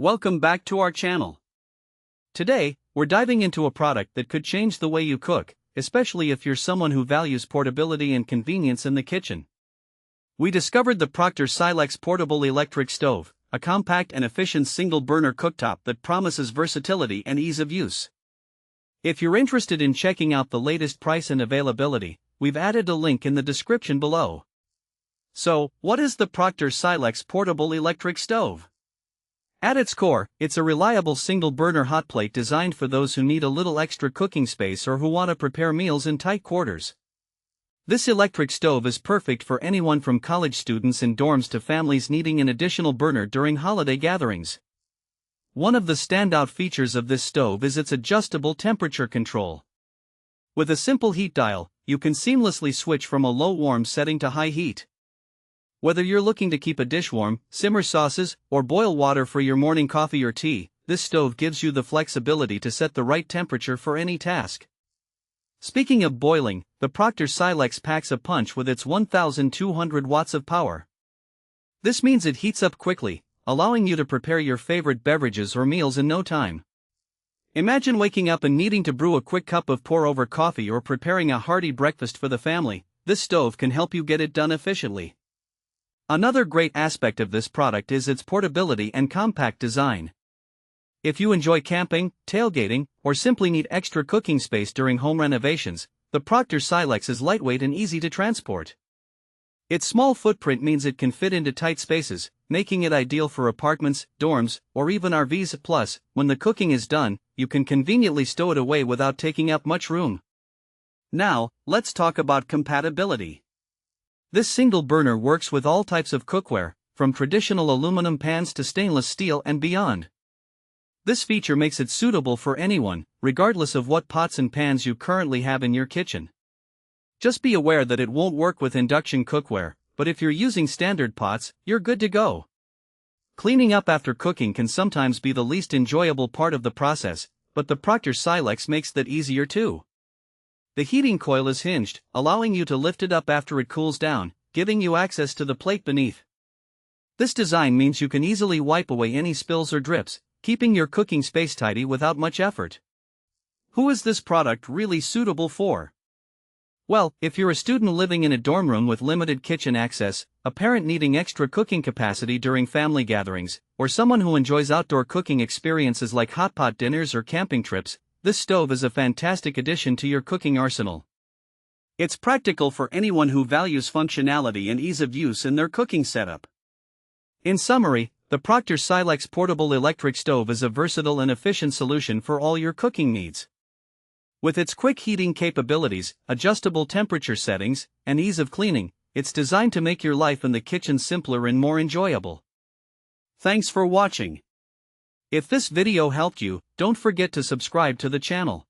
Welcome back to our channel. Today, we're diving into a product that could change the way you cook, especially if you're someone who values portability and convenience in the kitchen. We discovered the Proctor Silex portable electric stove, a compact and efficient single-burner cooktop that promises versatility and ease of use. If you're interested in checking out the latest price and availability, we've added a link in the description below. So, what is the Proctor Silex portable electric stove? At its core, it's a reliable single-burner hotplate designed for those who need a little extra cooking space or who want to prepare meals in tight quarters. This electric stove is perfect for anyone from college students in dorms to families needing an additional burner during holiday gatherings. One of the standout features of this stove is its adjustable temperature control. With a simple heat dial, you can seamlessly switch from a low warm setting to high heat. Whether you're looking to keep a dish warm, simmer sauces, or boil water for your morning coffee or tea, this stove gives you the flexibility to set the right temperature for any task. Speaking of boiling, the Proctor Silex packs a punch with its 1,200 watts of power. This means it heats up quickly, allowing you to prepare your favorite beverages or meals in no time. Imagine waking up and needing to brew a quick cup of pour-over coffee or preparing a hearty breakfast for the family. This stove can help you get it done efficiently. Another great aspect of this product is its portability and compact design. If you enjoy camping, tailgating, or simply need extra cooking space during home renovations, the Proctor Silex is lightweight and easy to transport. Its small footprint means it can fit into tight spaces, making it ideal for apartments, dorms, or even RVs. Plus, when the cooking is done, you can conveniently stow it away without taking up much room. Now, let's talk about compatibility. This single burner works with all types of cookware, from traditional aluminum pans to stainless steel and beyond. This feature makes it suitable for anyone, regardless of what pots and pans you currently have in your kitchen. Just be aware that it won't work with induction cookware, but if you're using standard pots, you're good to go. Cleaning up after cooking can sometimes be the least enjoyable part of the process, but the Proctor Silex makes that easier too. The heating coil is hinged, allowing you to lift it up after it cools down, giving you access to the plate beneath. This design means you can easily wipe away any spills or drips, keeping your cooking space tidy without much effort. Who is this product really suitable for? Well, if you're a student living in a dorm room with limited kitchen access, a parent needing extra cooking capacity during family gatherings, or someone who enjoys outdoor cooking experiences like hot pot dinners or camping trips, this stove is a fantastic addition to your cooking arsenal. It's practical for anyone who values functionality and ease of use in their cooking setup. In summary, the Proctor Silex portable electric stove is a versatile and efficient solution for all your cooking needs. With its quick heating capabilities, adjustable temperature settings, and ease of cleaning, it's designed to make your life in the kitchen simpler and more enjoyable. Thanks for watching. If this video helped you, don't forget to subscribe to the channel.